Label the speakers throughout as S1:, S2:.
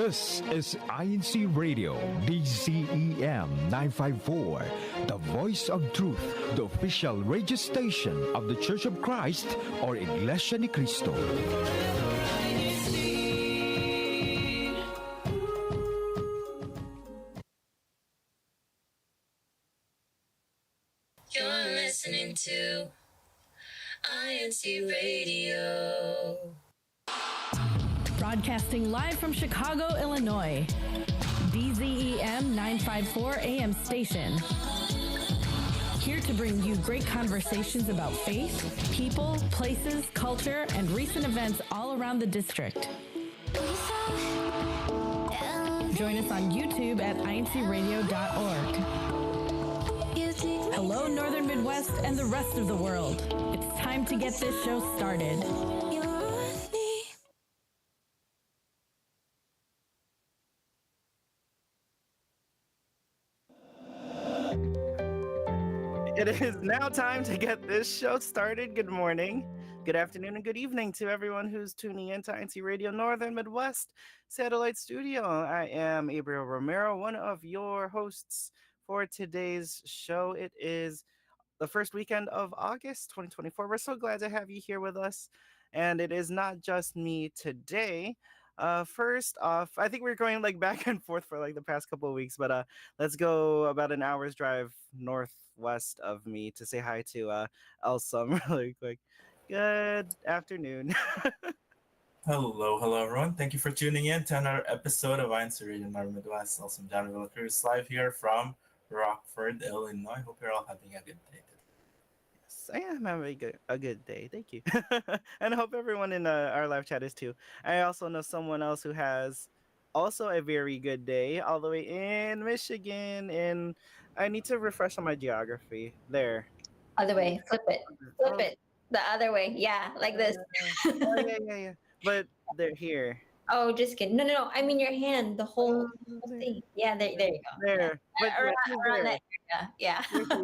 S1: This is INCRadio, DZEM 954, the voice of truth, the official radio station of the Church of Christ or Iglesianicristo.
S2: You're listening to INCRadio.
S3: Broadcasting live from Chicago, Illinois. DZEM 954 AM station. Here to bring you great conversations about faith, people, places, culture, and recent events all around the district. Join us on YouTube at INCRadio.org. Hello, Northern Midwest and the rest of the world. It's time to get this show started.
S4: It is now time to get this show started. Good morning, good afternoon, and good evening to everyone who's tuning in to INCRadio Northern Midwest Satellite Studio. I am Gabriel Romero, one of your hosts for today's show. It is the first weekend of August 2024. We're so glad to have you here with us. And it is not just me today. First off, I think we're going like back and forth for like the past couple of weeks, but let's go about an hour's drive northwest of me to say hi to Elsa really quick. Good afternoon.
S5: Hello everyone. Thank you for tuning in to another episode of INCRadio Northern Midwest. Also, John Villacruz live here from Rockford, Illinois. Hope you're all having a good day today.
S4: Yes, I am having a good day. Thank you. And I hope everyone in our live chat is too. I also know someone else who has also a very good day all the way in Michigan. And I need to refresh on my geography. There.
S2: Other way. Flip it. Flip it. The other way. Yeah, like this.
S4: Yeah. But they're here.
S2: Oh, just kidding. No. I mean your hand, the whole thing. Yeah, there you go.
S4: There. But
S2: around that area. Yeah. Around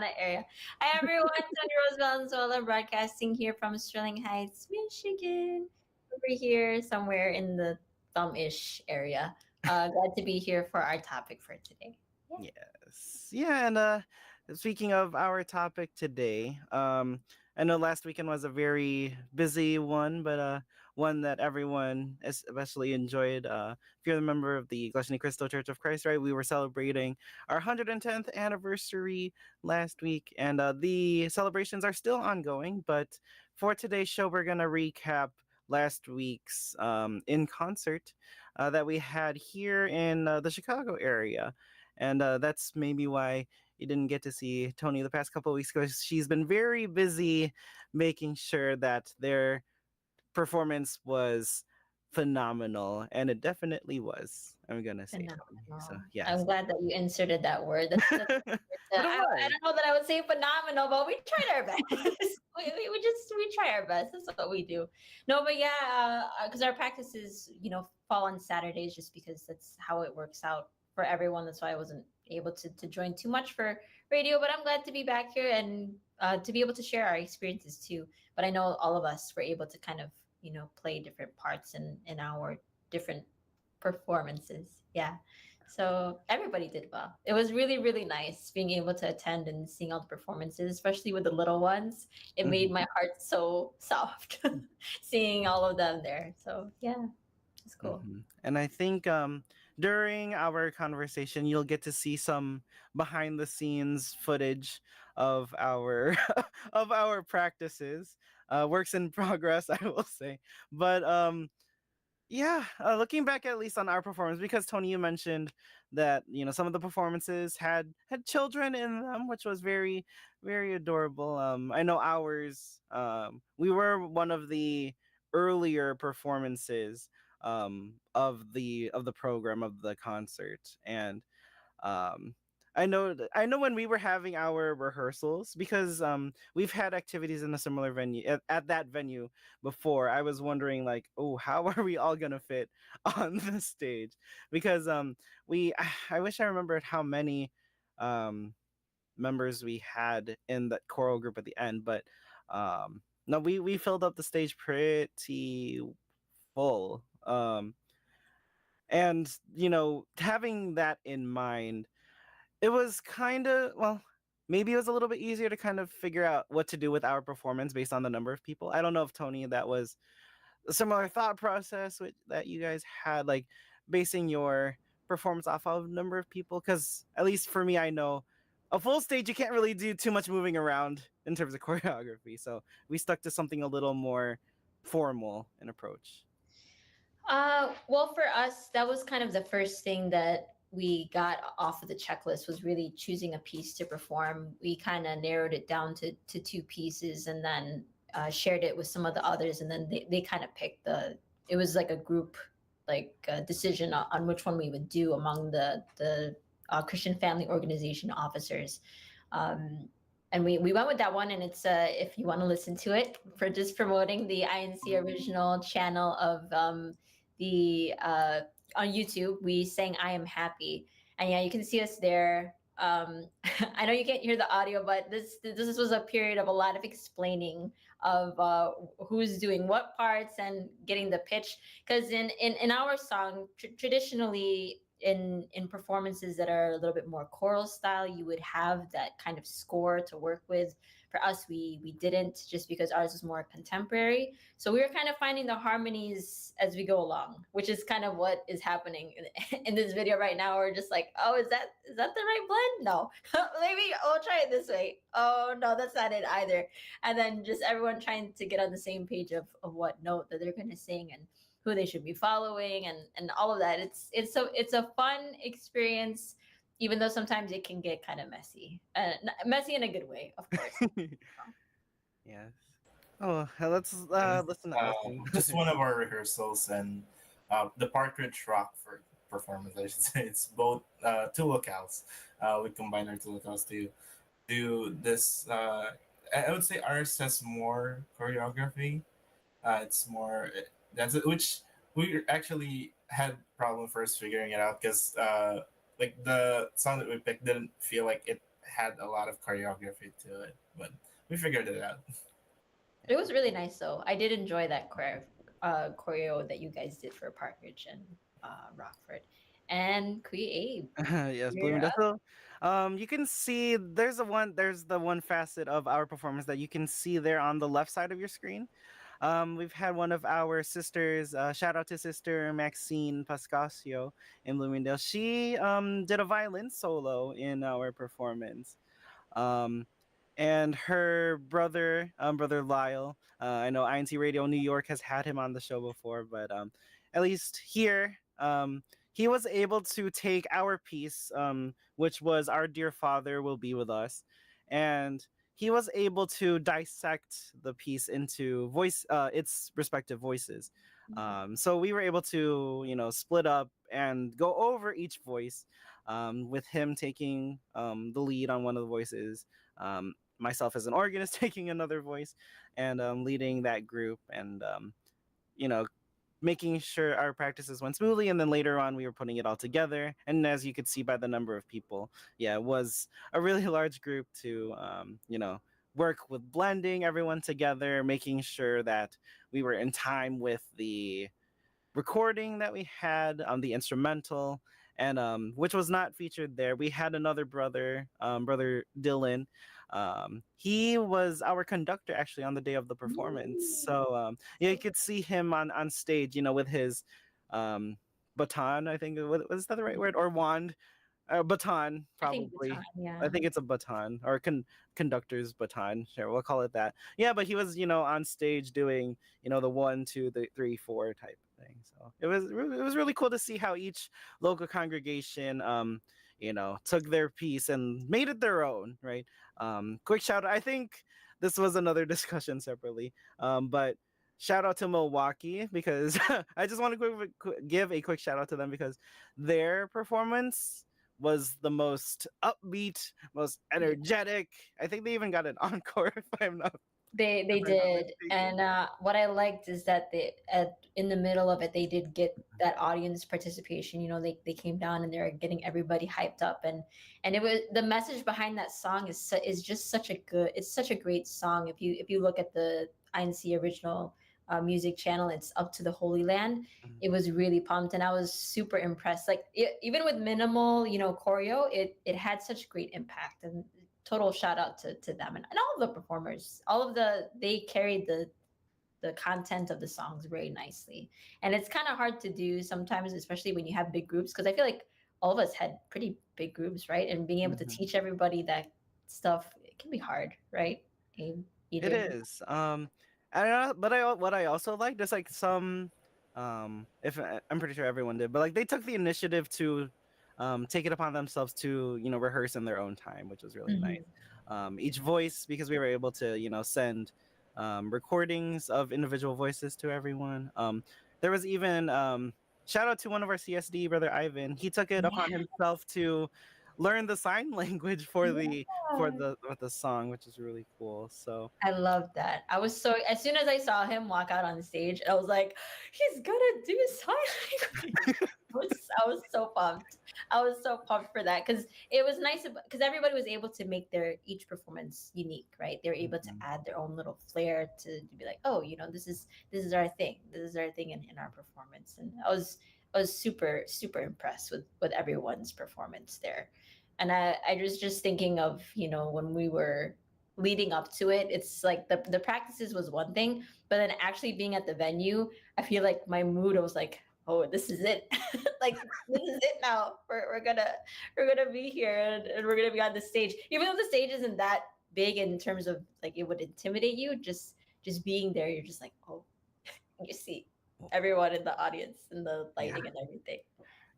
S2: that area. Hi everyone, Tony Rose Valenzuela broadcasting here from Sterling Heights, Michigan. Over here somewhere in the thumb-ish area. Glad to be here for our topic for today.
S4: Yeah. Yes. Yeah, and speaking of our topic today, I know last weekend was a very busy one, but one that everyone especially enjoyed. If you're a member of the iglesianicristo Church of Christ, right, we were celebrating our 110th anniversary last week, and the celebrations are still ongoing. But for today's show, we're going to recap last week's in concert that we had here in the Chicago area. And that's maybe why you didn't get to see Tony the past couple of weeks, because she's been very busy making sure that their performance was phenomenal, and it definitely was. I'm gonna say phenomenal. So yeah,
S2: I'm glad that you inserted that word. I don't know that I would say phenomenal, but we tried our best. we try our best. That's what we do. No, but yeah, because our practices, fall on Saturdays, just because that's how it works out for everyone. That's why I wasn't able to join too much for radio, but I'm glad to be back here and to be able to share our experiences too. But I know all of us were able to kind of, play different parts in our different performances. Yeah. So everybody did well. It was really, really nice being able to attend and seeing all the performances, especially with the little ones. It made my heart so soft seeing all of them there. So yeah, it's cool.
S4: Mm-hmm. And I think during our conversation, you'll get to see some behind the scenes footage of our of our practices, works in progress, I will say. But looking back at least on our performance, because Tony, you mentioned that some of the performances had children in them, which was very, very adorable. I know ours. We were one of the earlier performances of the program, of the concert, and I know when we were having our rehearsals, because we've had activities in a similar venue at that venue before. I was wondering, like, how are we all gonna fit on the stage? Because I wish I remembered how many members we had in that choral group at the end, but no, we filled up the stage pretty full. And having that in mind, it was kind of, well, maybe it was a little bit easier to kind of figure out what to do with our performance based on the number of people. I don't know if Tony, that was a similar thought process that you guys had, like basing your performance off of number of people. Because at least for me, I know a full stage you can't really do too much moving around in terms of choreography, so we stuck to something a little more formal in approach.
S2: Well, for us, that was kind of the first thing that we got off of the checklist, was really choosing a piece to perform. We kind of narrowed it down to two pieces, and then shared it with some of the others, and then they kind of picked it was like a group, like decision on which one we would do among the Christian Family Organization officers. And we went with that one, and it's if you want to listen to it, for just promoting the INC original channel of the on YouTube, we sang "I Am Happy," and yeah, you can see us there. I know you can't hear the audio, but this was a period of a lot of explaining of who's doing what parts and getting the pitch, because in our song, traditionally in performances that are a little bit more choral style, you would have that kind of score to work with. For us, we didn't, just because ours was more contemporary. So we were kind of finding the harmonies as we go along, which is kind of what is happening in this video right now. We're just like, oh, is that the right blend? No. Maybe we'll try it this way. Oh no, that's not it either. And then just everyone trying to get on the same page of what note that they're gonna sing and who they should be following, and all of that. It's a fun experience, even though sometimes it can get kind of messy. Messy in a good way, of course.
S4: Yes. Oh, let's listen.
S5: Just one of our rehearsals, and the Partridge Rockford performance, I should say. It's both two locales. We combine our two locales to do this. I would say ours has more choreography. It's more that's it, which we actually had problem first figuring it out, because like the song that we picked didn't feel like it had a lot of choreography to it, but we figured it out.
S2: It was really nice, though. I did enjoy that choreo that you guys did for Partridge and Rockford. And Queen Abe,
S4: Yes,
S2: you're
S4: Blooming
S2: up.
S4: Death. You can see there's the one facet of our performance that you can see there on the left side of your screen. We've had one of our sisters, shout out to Sister Maxine Pascasio in Bloomingdale. She did a violin solo in our performance. Um, and her brother, brother Lyle, I know INCRadio New York has had him on the show before, but at least here, he was able to take our piece, which was Our Dear Father Will Be With Us, and he was able to dissect the piece into its respective voices. So we were able to, split up and go over each voice, with him taking the lead on one of the voices, myself as an organist taking another voice, and leading that group, and you know, making sure our practices went smoothly. And then later on, we were putting it all together. And as you could see by the number of people, yeah, it was a really large group to, work with blending everyone together, making sure that we were in time with the recording that we had on the instrumental, and which was not featured there. We had another brother, brother Dylan. He was our conductor actually on the day of the performance. So yeah, you could see him on stage, with his baton. I think was that the right word, or wand? Baton,
S2: I think
S4: probably.
S2: baton, yeah.
S4: I think it's a baton, or conductor's baton. Sure, we'll call it that. Yeah, but he was, on stage doing, the 1, 2, 3, 4 type of thing. So it was really cool to see how each local congregation, took their piece and made it their own, right? Quick shout out. I think this was another discussion separately, but shout out to Milwaukee, because I just want to give a quick shout out to them, because their performance was the most upbeat, most energetic. I think they even got an encore, if I'm not.
S2: They
S4: if I'm not
S2: did,
S4: mistaken.
S2: and what I liked is that in the middle of it, they did get that audience participation. They came down and they're getting everybody hyped up, and it was, the message behind that song is just such a great song. If you look at the INC original music channel. It's Up to the Holy Land.
S4: Mhm.
S2: It was really pumped, and I was super impressed. Like even with minimal, choreo, it had such great impact. And total shout out to them and all of the performers. They carried the content of the songs very nicely. And it's kind of hard to do sometimes, especially when you have big groups, because I feel like all of us had pretty big groups, right? And being able to
S4: Mhm.
S2: teach everybody that stuff, it can be hard, right?
S4: It
S2: Either.
S4: is. I don't know, but what I also liked is like some, if I'm pretty sure everyone did, but like they took the initiative to, take it upon themselves to rehearse in their own time, which was really nice.
S2: Mhm.
S4: Each voice, because we were able to send, recordings of individual voices to everyone. There was even shout out to one of our CSD brother Ivan. He took it upon himself to learn the sign language for the
S2: Yeah.
S4: song, which is really cool. So
S2: I love that. I was so as soon as I saw him walk out on stage, I was like, he's gonna do sign language. I was so pumped. I was so pumped for that because it was nice because everybody was able to make their each performance unique, right? They were able to
S4: mhm.
S2: add their own little flair to be like, oh, this is our thing. This is our thing in our performance. And I was super, super impressed with everyone's performance there. And I was just thinking of, when we were leading up to it, it's like the practices was one thing, but then actually being at the venue, I feel like my mood, I was like, oh, this is it. Like this is it now. We're gonna be here, and we're gonna be on the stage. Even though the stage isn't that big in terms of like it would intimidate you, just being there, you're just like, oh, you see everyone in the audience and the
S4: Yeah,
S2: lighting and everything.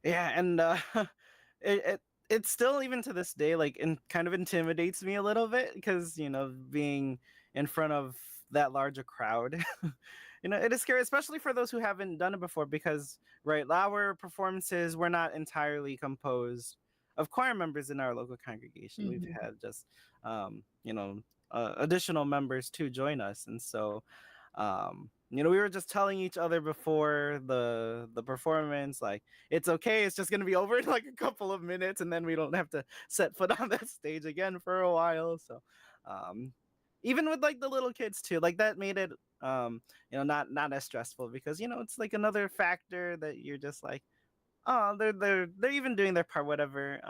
S4: yeah, and it, it it's still even to this day like kind of intimidates me a little bit because being in front of that large a crowd, it is scary, especially for those who haven't done it before. Because right, our performances were not entirely composed of choir members in our local congregation. We've
S2: Mhm.
S4: had just additional members to join us, and so we were just telling each other before the performance, like, it's okay, it's just gonna be over in like a couple of minutes, and then we don't have to set foot on that stage again for a while. So um even with like the little kids too, like that made it not as stressful, because it's like another factor that you're just like, oh, they're even doing their part, whatever.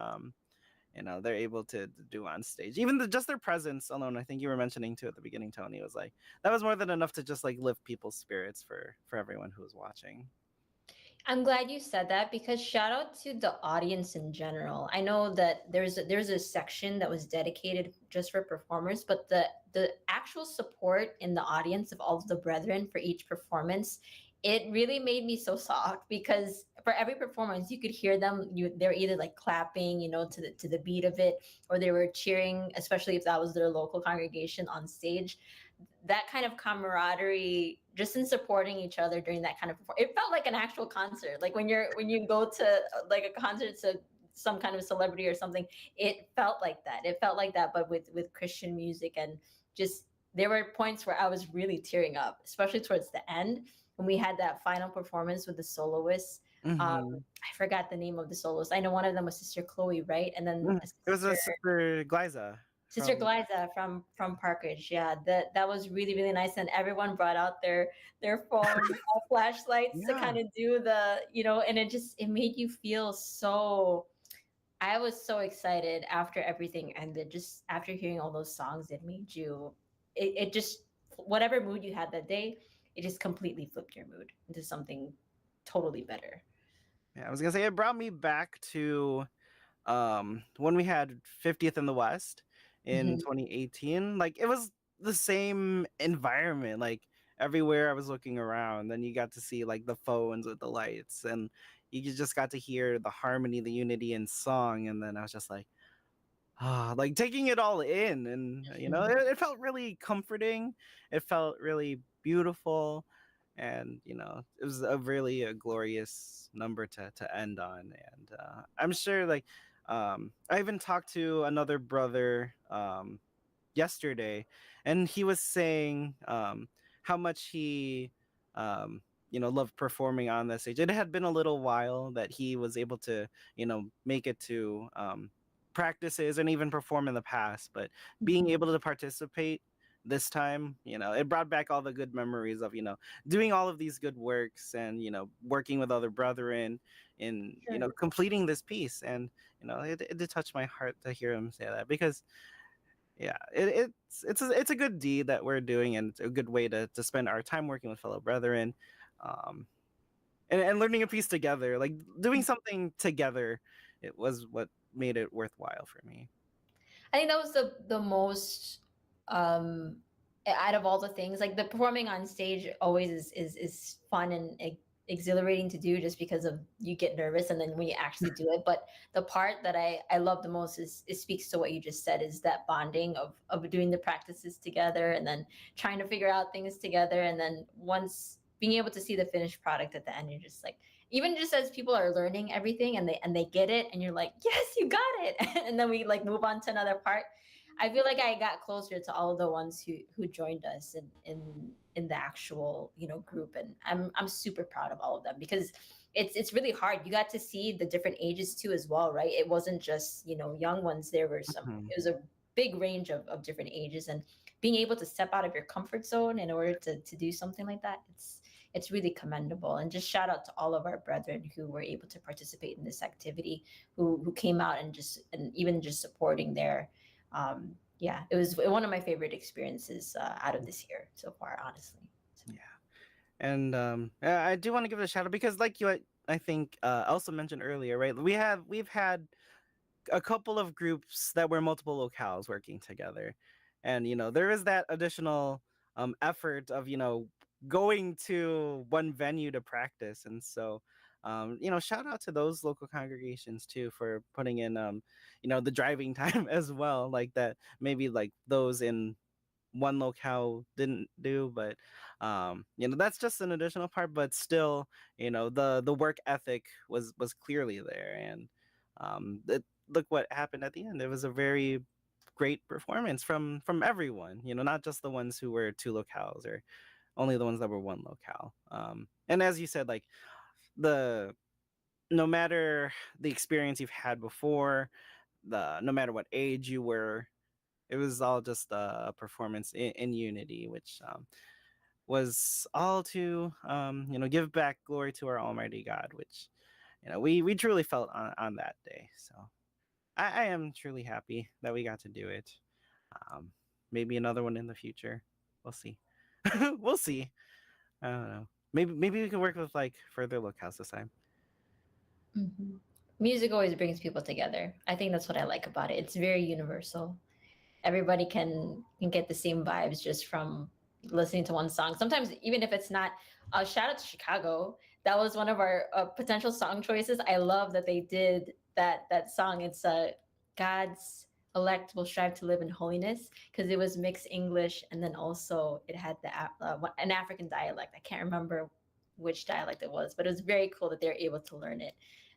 S4: They're able to do on stage. Even just their presence alone, I think you were mentioning too at the beginning, Tony, was like that was more than enough to just like lift people's spirits for everyone who was watching.
S2: I'm glad you said that because shout out to the audience in general. I know that there's a section that was dedicated just for performers, but the actual support in the audience of all of the brethren for each performance, it really made me so soft because for every performance you could hear them. They're either like clapping, to the beat of it, or they were cheering, especially if that was their local congregation on stage. That kind of camaraderie just in supporting each other during that kind of it felt like an actual concert, like when you go to like a concert to some kind of celebrity or something. It felt like that but with Christian music. And just there were points where I was really tearing up, especially towards the end when we had that final performance with the soloists.
S4: Mm-hmm.
S2: I forgot the name of the soloists. I know one of them was Sister Chloe, right? And then a
S4: It was a
S2: sister
S4: Sister Gliza
S2: Sister
S4: from.
S2: Gliza from Parkridge. Yeah, that was really really nice, and everyone brought out their phone flashlights to
S4: Yeah.
S2: kind of do and it made you feel so. I was so excited after everything ended. Just after hearing all those songs, it just whatever mood you had that day, it just completely flipped your mood into something totally better.
S4: Yeah, I was gonna say it brought me back to when we had 50th in the West in
S2: Mhm.
S4: 2018. Like it was the same environment, like everywhere I was looking around. Then you got to see like the phones with the lights, and you just got to hear the harmony, the unity in song. And then I was just like, like taking it all in. And it felt really comforting, it felt really beautiful, and it was a really a glorious number to end on. And I'm sure, like, I even talked to another brother yesterday, and he was saying how much he loved performing on that stage. It had been a little while that he was able to make it to practices and even perform in the past, but being able to participate this time. It brought back all the good memories of doing all of these good works, and working with other brethren in
S2: Sure.
S4: completing this piece. And it did touch my heart to hear him say that, because yeah, it's a good deed that we're doing, and it's a good way to spend our time working with fellow brethren, um and learning a piece together, like doing something together. It was what made it worthwhile for me.
S2: I think that was the most um out of all the things, like the performing on stage always is fun and exhilarating to do, just because of you get nervous and then when you actually do it. But the part that I love the most is, it speaks to what you just said, is that bonding of doing the practices together and then trying to figure out things together, and then once being able to see the finished product at the end, you're just like, even just as people are learning everything and they get it, and you're like, yes, you got it. And then we like move on to another part. I feel like I got closer to all of the ones who joined us in the actual group, and I'm super proud of all of them, because it's really hard. You got to see the different ages too as well, right? It wasn't just young ones. There were some.
S4: Mhm.
S2: It was a big range of different ages, and being able to step out of your comfort zone in order to do something like that, it's really commendable. And just shout out to all of our brethren who were able to participate in this activity, who came out and even just supporting their yeah, it was one of my favorite experiences out of this year so far, honestly. So,
S4: Yeah. And I do want to give it a shout out, because like I think also mentioned earlier, right? We've had a couple of groups that were multiple locales working together, and there is that additional effort of going to one venue to practice. And so shout out to those local congregations too for putting in the driving time as well, like that maybe like those in one locale didn't do. But that's just an additional part. But still, the work ethic was clearly there. And look what happened at the end. It was a very great performance from everyone, not just the ones who were two locales, or only the ones that were one locale. And as you said, like, the no matter the experience you've had before, no matter what age you were, it was all just a performance in unity, which was all to give back glory to our Almighty God, which we truly felt on that day. So I am truly happy that we got to do it. Um, Maybe another one in the future. We'll see. We'll see. I don't know. Maybe we can work with like further locales this time.
S2: mhm. Music always brings people together. I think that's what I like about it. It's very universal. Everybody can get the same vibes just from listening to one song. Sometimes even if it's not. Shout out to Chicago. That was one of our potential song choices. I love that they did that song. It's God's elect will strive to live in holiness, because it was mixed English, and then also it had an African dialect. I can't remember which dialect it was, but it was very cool that they're able to learn it.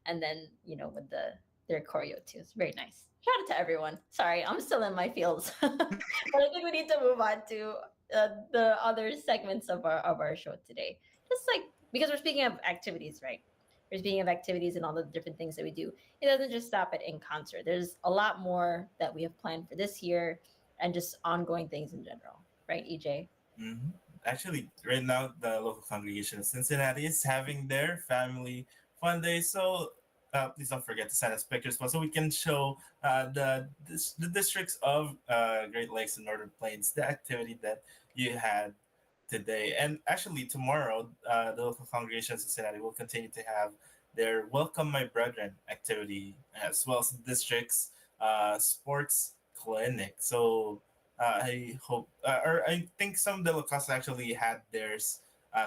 S2: And then with their choreo too. It's very nice. Shout out to everyone. Sorry, I'm still in my fields, but I think we need to move on to the other segments of our show today. Just like, because we're speaking of activities, right? We're speaking of activities and all the different things that we do. It doesn't just stop at in concert. There's a lot more that we have planned for this year, and just ongoing things in general, right, EJ?
S5: Hmm. Actually, right now the local congregation of Cincinnati is having their family fun day. So please don't forget to send us pictures so we can show the districts of Great Lakes and Northern Plains the activity that you had today. And actually, tomorrow, the local congregation of Cincinnati will continue to have their Welcome My Brethren activity, as well as the district's sports clinic. So I hope, or I think some of the locals actually had theirs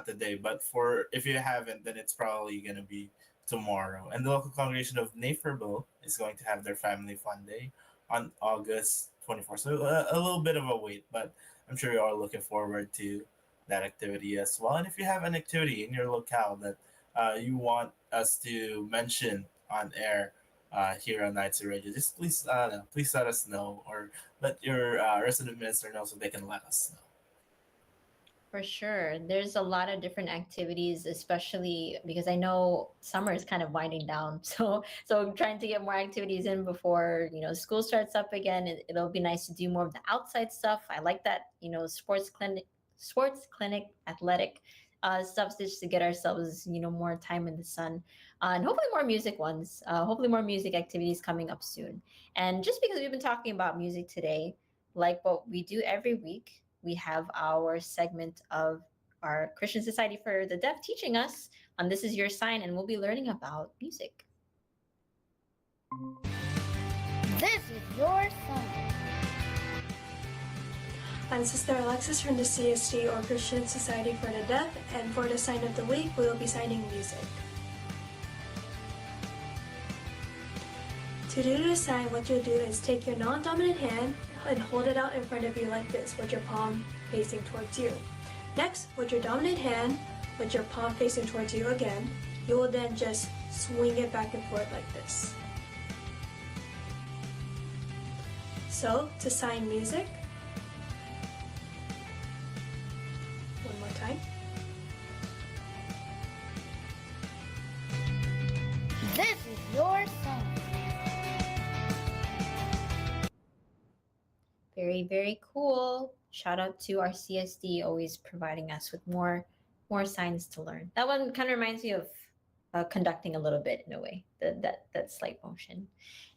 S5: today. But for if you haven't, then it's probably gonna be tomorrow. And the local congregation of Naperville is going to have their family fun day on August 24th. So a little bit of a wait, but I'm sure you're all looking forward to that activity as well. And if you have an activity in your locale that you want us to mention on air here on INCRadio, just please let us know, or let your resident minister know so they can let us know.
S2: For sure. There's a lot of different activities, especially because I know summer is kind of winding down. So I'm trying to get more activities in before, school starts up again. It'll be nice to do more of the outside stuff. I like that, sports clinic, athletic stuff just to get ourselves, more time in the sun. And hopefully more music ones. Hopefully more music activities coming up soon. And just because we've been talking about music today, like what we do every week, we have our segment of our Christian Society for the Deaf teaching us on This Is Your Sign, and we'll be learning about music.
S6: This is your sign.
S7: I'm Sister Alexis from the CSD or Christian Society for the Deaf, and for the sign of the week, we will be signing music. To do this sign, what you'll do is take your non-dominant hand and hold it out in front of you like this with your palm facing towards you. Next, with your dominant hand, with your palm facing towards you again, you will then just swing it back and forth like this. So, to sign music, one more time.
S6: This is your sign.
S2: Very, very cool. Shout out to our CSD, always providing us with more signs to learn. That one kind of reminds me of conducting a little bit in a way, that slight motion.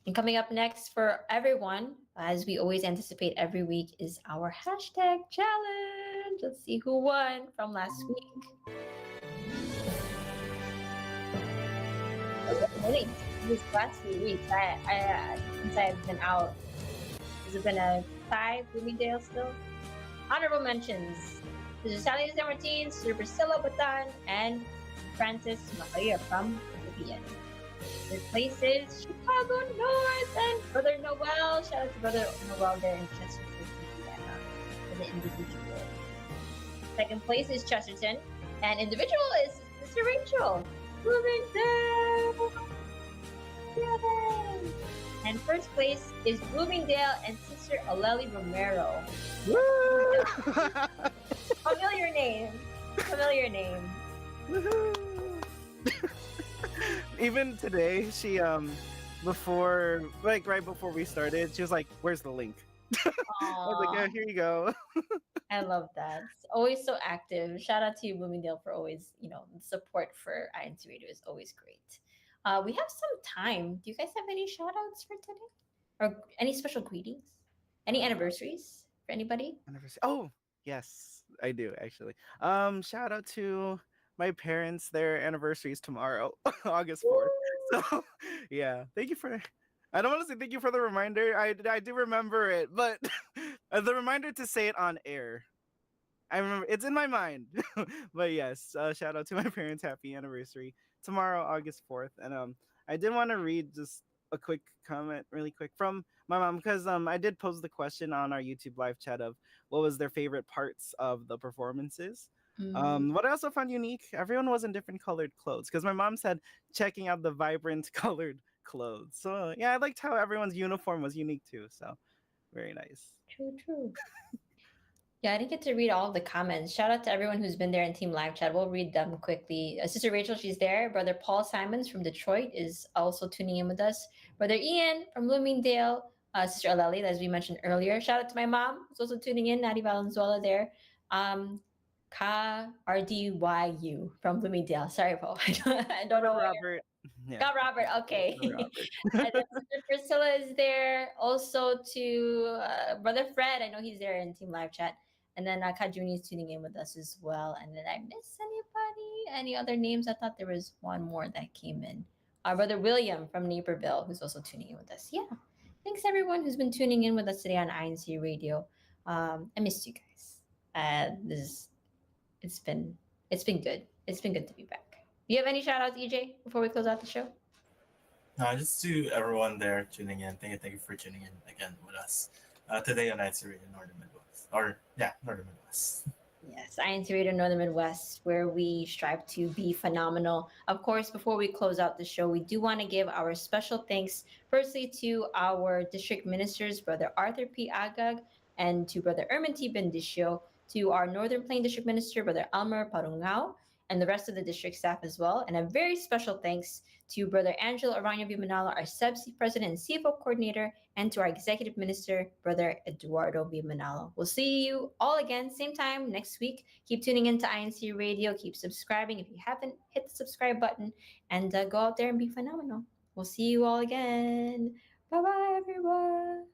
S2: And coming up next for everyone, as we always anticipate every week, is our hashtag challenge. Let's see who won from last week. Really, these last few weeks, since I've been out, has it been a tie, Bloomingdale still? Honorable mentions: Sister Sally San Martin, Sister Priscilla Batan, and Francis Maria from Caribbean. Their places: Chicago North and Brother Noel. Shout out to Brother Noel there in Chesterton, Indiana, for the individual. Second place is Chesterton, and individual is Sister Rachel. Bloomingdale! Yay! And first place is Bloomingdale and Sister Aleli Romero. Familiar name.
S4: Even today, she before right before we started, she was like, "Where's the link?" I was like, "Yeah, here you go."
S2: I love that. It's always so active. Shout out to you, Bloomingdale, for always, the support for INCRadio is always great. We have some time. Do you guys have any shout outs for today? Or any special greetings? Any anniversaries for anybody?
S4: Oh, yes, I do actually. Shout out to my parents. Their anniversary is tomorrow, August 4th. So, yeah, thank you for. I don't want to say thank you for the reminder. I do remember it, but the reminder to say it on air. I remember it's in my mind. But yes, shout out to my parents. Happy anniversary tomorrow, August 4th. And I did want to read just a quick comment, really quick, from my mom because I did pose the question on our YouTube live chat of what was their favorite parts of the performances. What I also found unique, everyone was in different colored clothes because my mom said checking out the vibrant colored clothes. So yeah, I liked how everyone's uniform was unique too. So very nice.
S2: True. Yeah, I didn't get to read all of the comments. Shout out to everyone who's been there in Team Live Chat. We'll read them quickly. Sister Rachel, she's there. Brother Paul Simons from Detroit is also tuning in with us. Brother Ian from Bloomingdale. Sister Aleli, as we mentioned earlier. Shout out to my mom, who's also tuning in. Natty Valenzuela there. KRDYU from Bloomingdale. Sorry, Paul. I don't know.
S4: Robert. Yeah.
S2: Got Robert. Okay.
S4: Robert.
S2: And then Sister Priscilla is there. Also to Brother Fred. I know he's there in Team Live Chat. And then Kajuni is tuning in with us as well. And did I miss anybody? Any other names? I thought there was one more that came in. Our Brother William from Naperville, who's also tuning in with us. Yeah. Thanks everyone who's been tuning in with us today on INC Radio. I missed you guys. It's been good. It's been good to be back. Do you have any shout outs, EJ, before we close out the show?
S5: No, just to everyone there tuning in. Thank you for tuning in again with us today on INC Radio Northern Midwest. Northern Midwest.
S2: Yes, INC Radio Northern Midwest, where we strive to be phenomenal. Of course, before we close out the show, we do want to give our special thanks, firstly, to our district ministers, Brother Arthur P. Agag, and to Brother Ermin T. Bendicio, to our Northern Plain District Minister, Brother Almer Parungao, and the rest of the district staff as well. And a very special thanks to Brother Angelo Arano Bimanalo, our SEBC President and CFO Coordinator, and to our Executive Minister, Brother Eduardo Bimanalo. We'll see you all again, same time next week. Keep tuning into INC Radio. Keep subscribing if you haven't hit the subscribe button, and go out there and be phenomenal. We'll see you all again. Bye-bye, everyone.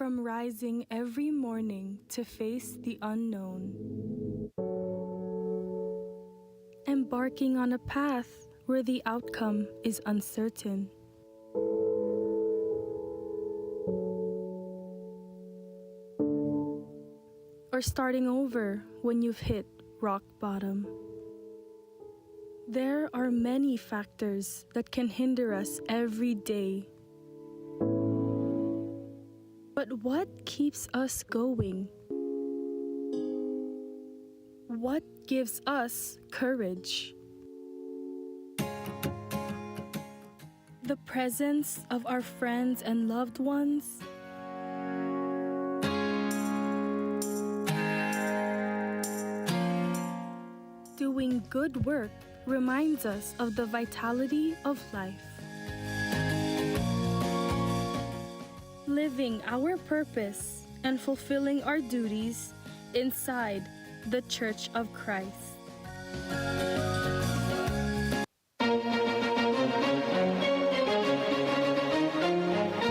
S8: From rising every morning to face the unknown, embarking on a path where the outcome is uncertain, or starting over when you've hit rock bottom. There are many factors that can hinder us every day. But what keeps us going? What gives us courage? The presence of our friends and loved ones? Doing good work reminds us of the vitality of life. Living our purpose and fulfilling our duties inside the Church of Christ.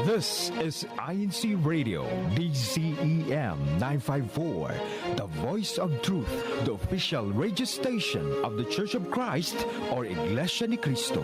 S1: This is INC Radio, DZEM 954, the voice of truth, the official radio station of the Church of Christ or Iglesia ni Cristo.